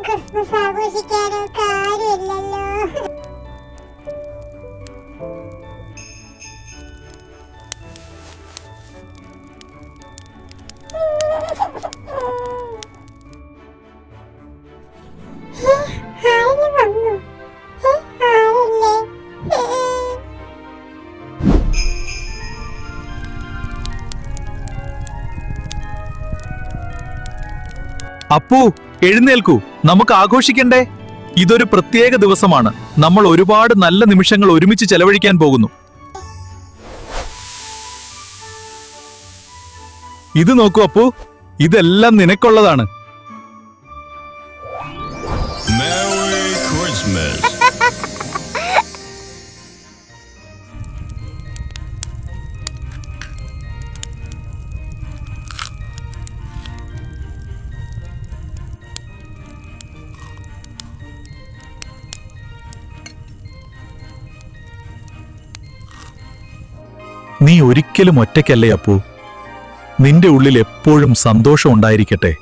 Christmas ആഘോഷിക്കാനൊക്കെ ആരുമില്ലല്ലോ. ആര് വന്നു? ആരല്ലേ? അപ്പു, എഴുന്നേൽക്കൂ, നമുക്ക് ആഘോഷിക്കണ്ടേ? ഇതൊരു പ്രത്യേക ദിവസമാണ്. നമ്മൾ ഒരുപാട് നല്ല നിമിഷങ്ങൾ ഒരുമിച്ച് ചെലവഴിക്കാൻ പോകുന്നു. ഇത് നോക്കൂ അപ്പു, ഇതെല്ലാം നിനക്കുള്ളതാണ്. Merry Christmas. നീ ഒരിക്കലും ഒറ്റയ്ക്കല്ലേ അപ്പു. നിന്റെ ഉള്ളിൽ എപ്പോഴും സന്തോഷം ഉണ്ടായിരിക്കട്ടെ.